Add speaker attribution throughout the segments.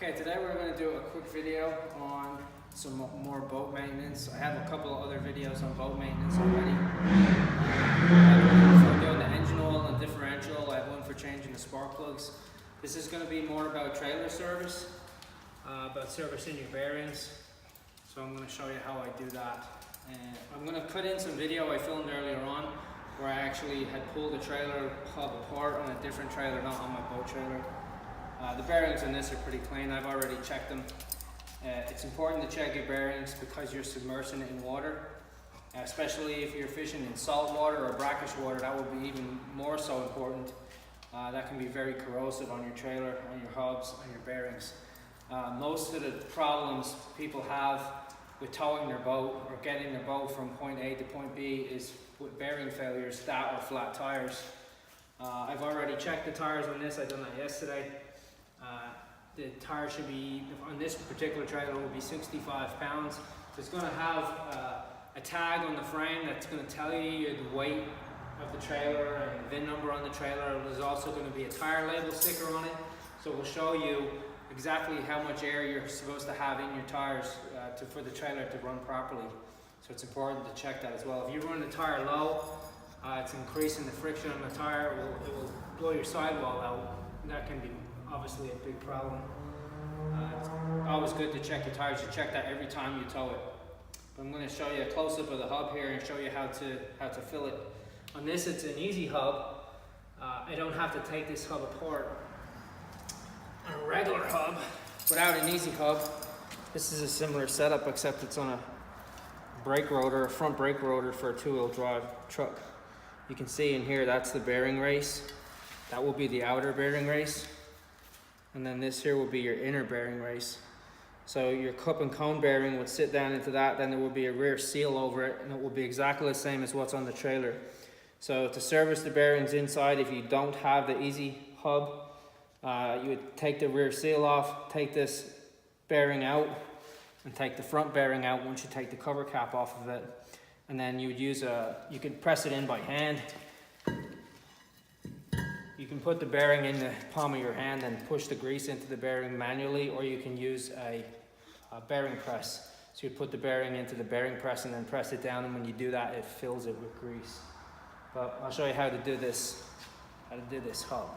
Speaker 1: Okay, today we're going to do a quick video on some more boat maintenance. I have a couple of other videos on boat maintenance already. I have one for doing the engine oil and differential. I have one for changing the spark plugs. This is going to be more about trailer service, about servicing your bearings. So I'm going to show you how I do that. And I'm going to put in some video I filmed earlier on where I actually had pulled the trailer hub apart on a different trailer, not on my boat trailer. The bearings on this are pretty clean. I've already checked them. It's important to check your bearings because you're submersing it in water, especially if you're fishing in salt water or brackish water. That will be even more so important. That can be very corrosive on your trailer, on your hubs, on your bearings. Most of the problems people have with towing their boat or getting their boat from point A to point B is with bearing failures, that or flat tires. I've already checked the tires on this. I done that yesterday. The tire should be, on this particular trailer, will be 65 pounds. So it's going to have a tag on the frame that's going to tell you the weight of the trailer and the VIN number on the trailer. There's also going to be a tire label sticker on it. So we'll show you exactly how much air you're supposed to have in your tires for the trailer to run properly. So it's important to check that as well. If you run the tire low, it's increasing the friction on the tire. It will blow your sidewall out. That can be obviously a big problem. It's always good to check your tires. You check that every time you tow it. But I'm going to show you a close-up of the hub here and show you how to fill it. On this, it's an easy hub. I don't have to take this hub apart. On a regular hub, without an easy hub, this is a similar setup except it's on a brake rotor, a front brake rotor for a two-wheel drive truck. You can see in here, that's the bearing race. That will be the outer bearing race. And then this here will be your inner bearing race. So your cup and cone bearing would sit down into that, then there will be a rear seal over it, and it will be exactly the same as what's on the trailer. So to service the bearings inside, if you don't have the easy hub, you would take the rear seal off, take this bearing out, and take the front bearing out once you take the cover cap off of it. And then you would use you could press it in by hand. You can put the bearing in the palm of your hand and push the grease into the bearing manually, or you can use a bearing press. So you put the bearing into the bearing press and then press it down, and when you do that, it fills it with grease. But I'll show you how to do this hub.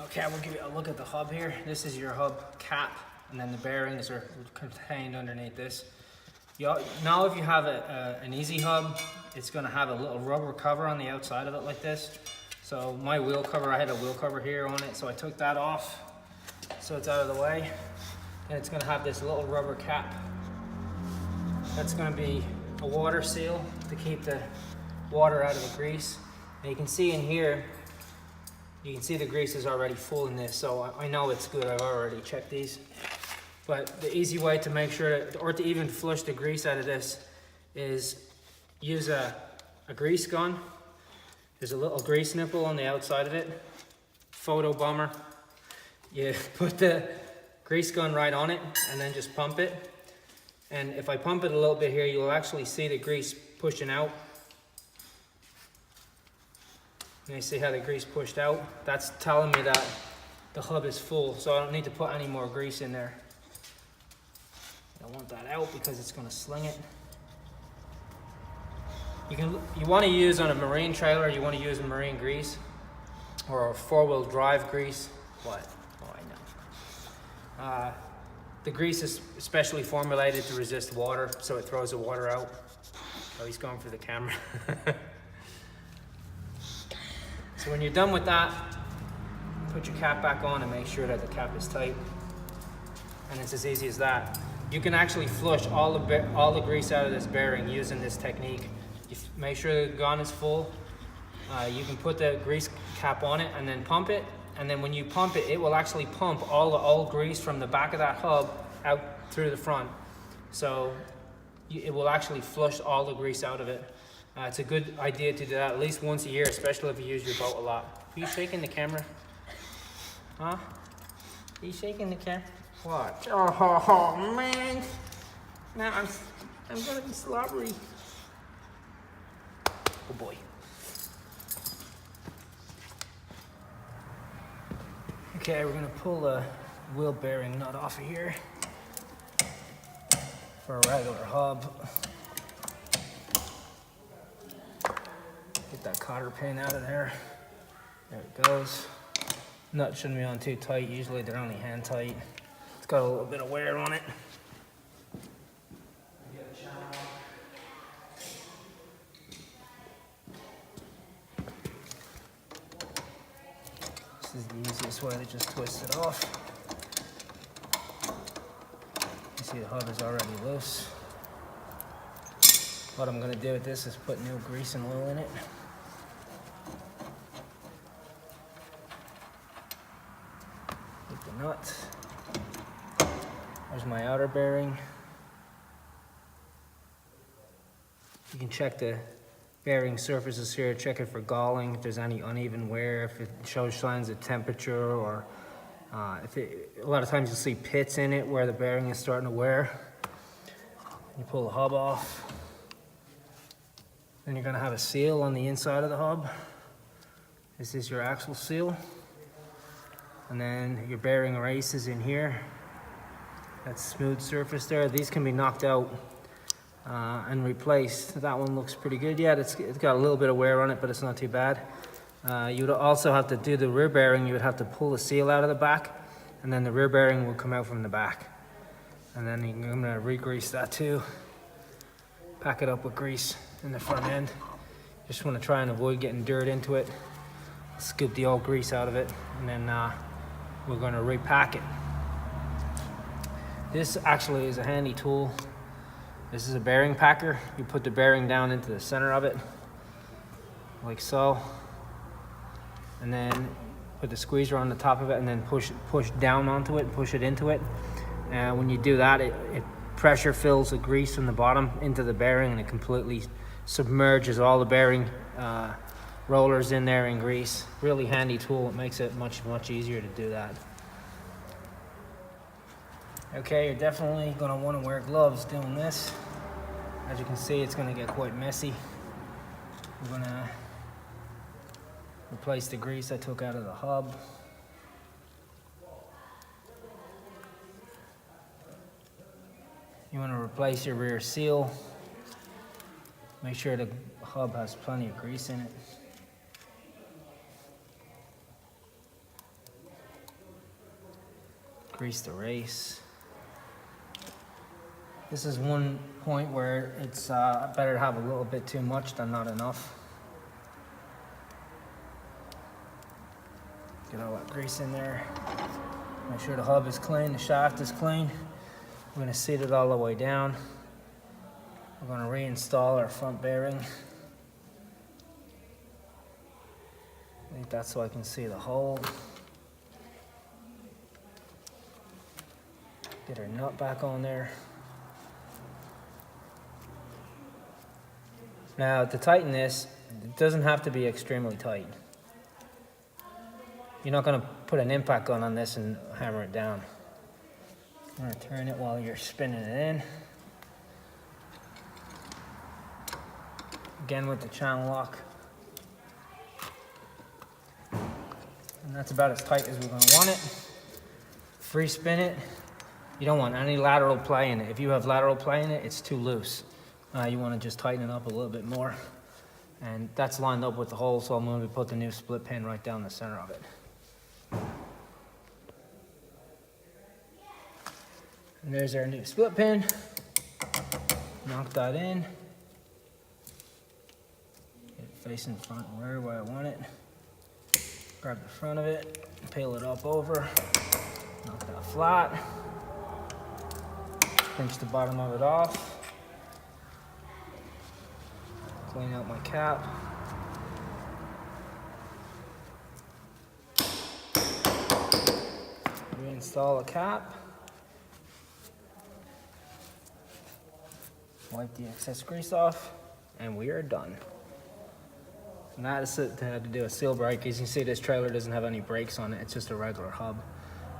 Speaker 1: Okay, we'll give you a look at the hub here. This is your hub cap, and then the bearings are contained underneath this. Now if you have an easy hub, it's going to have a little rubber cover on the outside of it like this. So my wheel cover, I had a wheel cover here on it, so I took that off so it's out of the way. And it's going to have this little rubber cap. That's going to be a water seal to keep the water out of the grease. And you can see in here, you can see the grease is already full in this, so I know it's good. I've already checked these. But the easy way to make sure, or to even flush the grease out of this, is use a grease gun. There's a little grease nipple on the outside of it. Photo bomber. You put the grease gun right on it and then just pump it. And if I pump it a little bit here, you'll actually see the grease pushing out. And you see how the grease pushed out? That's telling me that the hub is full, so I don't need to put any more grease in there. I want that out because it's going to sling it. You want to use on a marine trailer, you want to use marine grease or a four-wheel drive grease. What? Oh, I know. The grease is specially formulated to resist water, so it throws the water out. Oh, he's going for the camera. So when you're done with that, put your cap back on and make sure that the cap is tight. And it's as easy as that. You can actually flush all the grease out of this bearing using this technique. You make sure the gun is full. You can put the grease cap on it and then pump it. And then when you pump it, it will actually pump all the old grease from the back of that hub out through the front. So it will actually flush all the grease out of it. It's a good idea to do that at least once a year, especially if you use your boat a lot. Are you shaking the camera? Huh? Are you shaking the camera? What? Oh man! Now I'm gonna be slobbery. Oh boy. Okay, we're gonna pull the wheel bearing nut off of here for a regular hub. Get that cotter pin out of there. There it goes. Nut shouldn't be on too tight. Usually they're only hand tight. It's got a little bit of wear on it. This is the easiest way to just twist it off. You see the hub is already loose. What I'm gonna do with this is put new grease and oil in it. Get the nut. There's my outer bearing. You can check the bearing surfaces here, check it for galling, if there's any uneven wear, if it shows signs of temperature, or a lot of times you'll see pits in it where the bearing is starting to wear. You pull the hub off. Then you're gonna have a seal on the inside of the hub. This is your axle seal. And then your bearing race is in here. That smooth surface there. These can be knocked out and replaced. That one looks pretty good. Yeah, it's got a little bit of wear on it, but it's not too bad. You would also have to do the rear bearing. You would have to pull the seal out of the back, and then the rear bearing will come out from the back. And then I'm gonna re-grease that too. Pack it up with grease in the front end. Just wanna try and avoid getting dirt into it. Scoop the old grease out of it, and then we're gonna repack it. This actually is a handy tool. This is a bearing packer. You put the bearing down into the center of it, like so. And then put the squeezer on the top of it, and then push down onto it, push it into it. And when you do that, it pressure fills the grease from the bottom into the bearing, and it completely submerges all the bearing rollers in there in grease. Really handy tool. It makes it much easier to do that. Okay, you're definitely gonna wanna wear gloves doing this. As you can see, it's gonna get quite messy. We're gonna replace the grease I took out of the hub. You wanna replace your rear seal. Make sure the hub has plenty of grease in it. Grease the race. This is one point where it's better to have a little bit too much than not enough. Get all that grease in there. Make sure the hub is clean, the shaft is clean. We're gonna seat it all the way down. We're gonna reinstall our front bearing. I think that's so I can see the hole. Get our nut back on there. Now, to tighten this, it doesn't have to be extremely tight. You're not going to put an impact gun on this and hammer it down. I'm going to turn it while you're spinning it in. Again with the channel lock. And that's about as tight as we're going to want it. Free spin it. You don't want any lateral play in it. If you have lateral play in it, it's too loose. You want to just tighten it up a little bit more. And that's lined up with the hole, so I'm going to put the new split pin right down the center of it. And there's our new split pin. Knock that in. Get it facing front and rear where I want it. Grab the front of it, peel it up over, knock that flat. Pinch the bottom of it off. Clean out my cap. Reinstall the cap. Wipe the excess grease off, and we are done. And that is it to do a seal brake. As you can see, this trailer doesn't have any brakes on it. It's just a regular hub.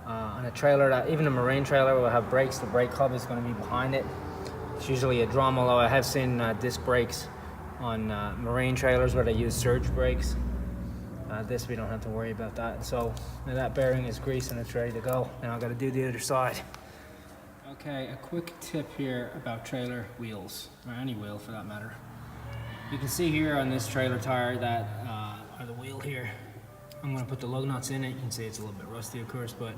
Speaker 1: On a trailer, even a marine trailer will have brakes. The brake hub is going to be behind it. It's usually a drum, although I have seen disc brakes on marine trailers where they use surge brakes. This we don't have to worry about that. So now that bearing is greased and it's ready to go. Now I got to do the other side. Okay, a quick tip here about trailer wheels, or any wheel for that matter. You can see here on this trailer tire that, or the wheel here, I'm going to put the lug nuts in it. You can see it's a little bit rusty of course, but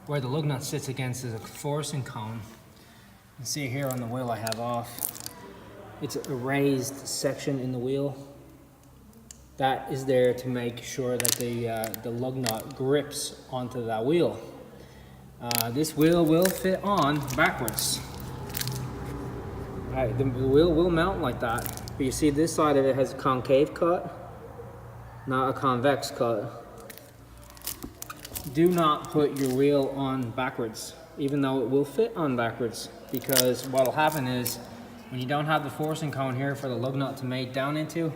Speaker 1: where the lug nut sits against is a forcing cone. You can see here on the wheel I have off, it's a raised section in the wheel. That is there to make sure that the lug nut grips onto that wheel. This wheel will fit on backwards. Alright, the wheel will mount like that. But you see this side of it has a concave cut, not a convex cut. Do not put your wheel on backwards, even though it will fit on backwards, because what will happen is when you don't have the forcing cone here for the lug nut to mate down into,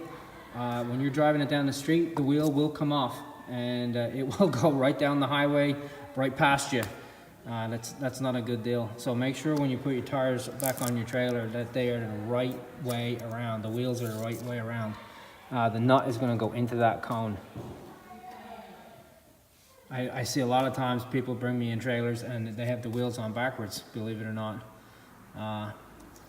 Speaker 1: when you're driving it down the street, the wheel will come off and it will go right down the highway, right past you. That's not a good deal. So make sure when you put your tires back on your trailer that they are the right way around. The wheels are the right way around. The nut is going to go into that cone. I see a lot of times people bring me in trailers and they have the wheels on backwards, believe it or not.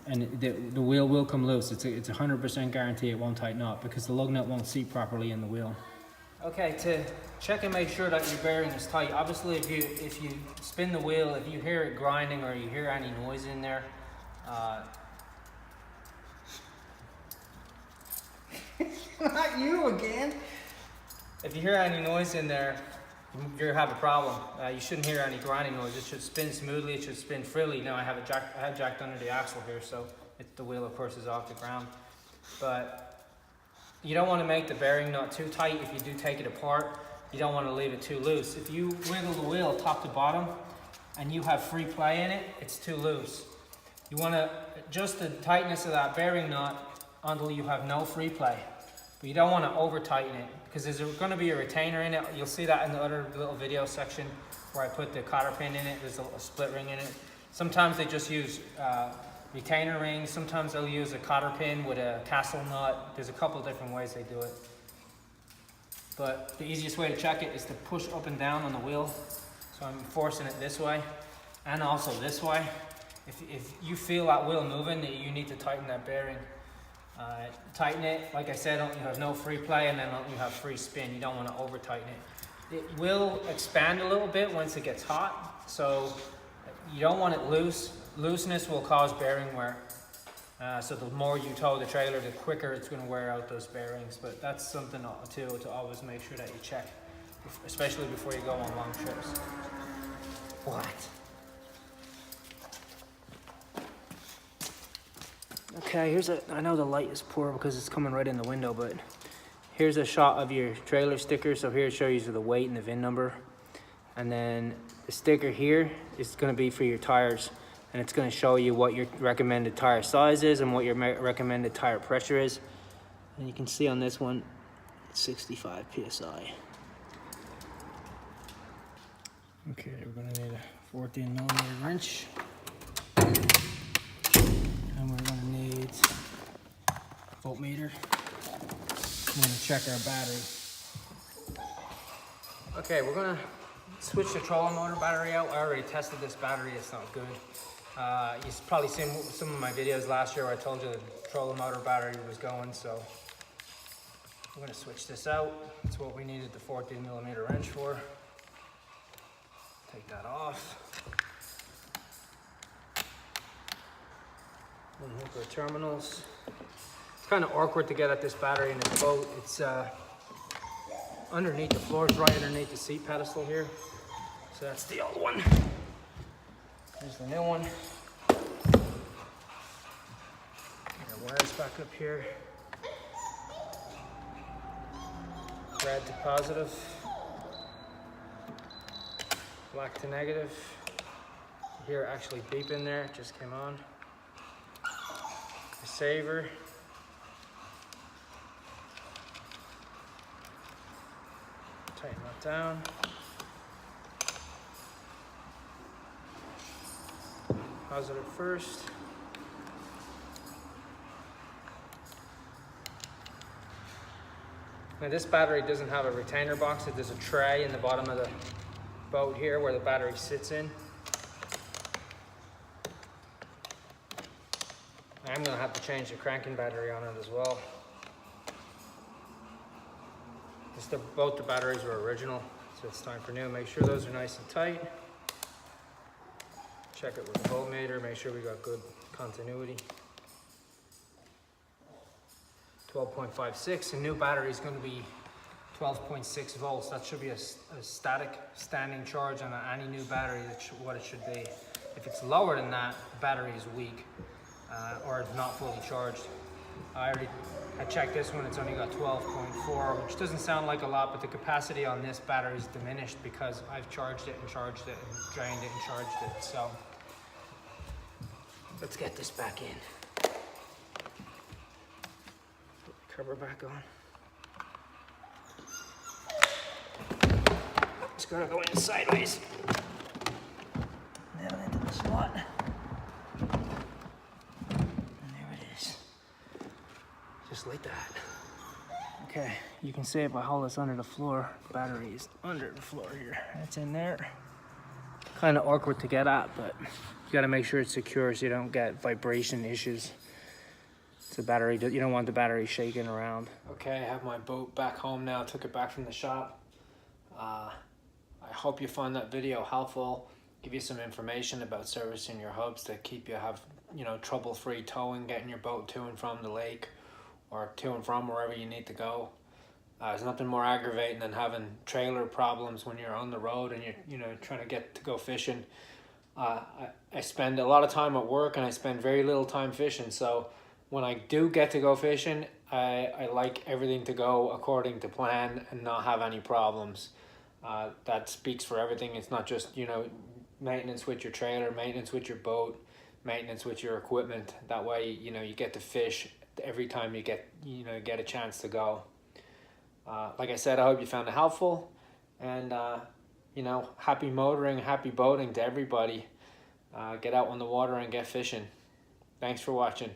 Speaker 1: And the wheel will come loose. It's a 100% guarantee it won't tighten up because the lug nut won't seat properly in the wheel. Okay, to check and make sure that your bearing is tight, obviously if you spin the wheel, if you hear it grinding or you hear any noise in there, not you again. If you hear any noise in there, you have a problem. You shouldn't hear any grinding noise. It should spin smoothly. It should spin freely. Now I have jacked under the axle here, so the wheel of course is off the ground. But you don't want to make the bearing nut too tight. If you do take it apart, you don't want to leave it too loose. If you wiggle the wheel top to bottom and you have free play in it, it's too loose. You want to adjust the tightness of that bearing nut until you have no free play. But you don't want to over tighten it because there's going to be a retainer in it. You'll see that in the other little video section where I put the cotter pin in it. There's a split ring in it. Sometimes they just use retainer rings. Sometimes they'll use a cotter pin with a castle nut. There's a couple different ways they do it. But the easiest way to check it is to push up and down on the wheel. So I'm forcing it this way and also this way. If you feel that wheel moving, you need to tighten that bearing. Tighten it, like I said, you have no free play and then you have free spin. You don't want to over tighten it. It will expand a little bit once it gets hot, so you don't want it loose. Looseness will cause bearing wear. So the more you tow the trailer, the quicker it's going to wear out those bearings. But that's something to always make sure that you check, especially before you go on long trips. What? Okay, I know the light is poor because it's coming right in the window, but here's a shot of your trailer sticker. So here it shows you the weight and the VIN number. And then the sticker here is going to be for your tires. And it's going to show you what your recommended tire size is and what your recommended tire pressure is. And you can see on this one, it's 65 PSI. Okay, we're going to need a 14mm wrench. And we're going to need a voltmeter. I'm going to check our battery. Okay, we're going to switch the trolling motor battery out. I already tested this battery, it's not good. You've probably seen some of my videos last year where I told you the trolling motor battery was going, so I'm going to switch this out. That's what we needed the 14mm wrench for. Take that off. Unhook our terminals. It's kind of awkward to get at this battery in this boat. It's underneath the floor, right underneath the seat pedestal here. So that's the old one. Here's the new one. Our wires back up here. Red to positive. Black to negative. You hear it actually beep in there, it just came on. The saver. Tighten that down. Positive first. Now this battery doesn't have a retainer box, there's a tray in the bottom of the boat here where the battery sits in. I'm going to have to change the cranking battery on it as well. Both the batteries were original, so it's time for new. Make sure those are nice and tight. Check it with the voltmeter, make sure we got good continuity. 12.56, a new battery is going to be 12.6 volts. That should be a static standing charge on any new battery. That's what it should be. If it's lower than that, the battery is weak or it's not fully charged. I checked this one, it's only got 12.4, which doesn't sound like a lot, but the capacity on this battery is diminished because I've charged it and drained it and charged it. So let's get this back in. Put the cover back on. It's gonna go in sideways. Down into the slot. Just like that. Okay, you can see if I hold this under the floor, the battery is under the floor here. It's in there. Kind of awkward to get at, but you gotta make sure it's secure so you don't get vibration issues. It's a battery, you don't want the battery shaking around. Okay, I have my boat back home now. Took it back from the shop. I hope you find that video helpful. Give you some information about servicing your hubs to keep you trouble-free towing, getting your boat to and from the lake or to and from wherever you need to go. There's nothing more aggravating than having trailer problems when you're on the road and you're trying to go fishing. I spend a lot of time at work and I spend very little time fishing, so when I do get to go fishing, I like everything to go according to plan and not have any problems. That speaks for everything. It's not just maintenance with your trailer, maintenance with your boat, maintenance with your equipment. That way you get to fish every time you get a chance to go. Like I said, I hope you found it helpful, and happy motoring, happy boating to everybody. Get out on the water and get fishing. Thanks for watching.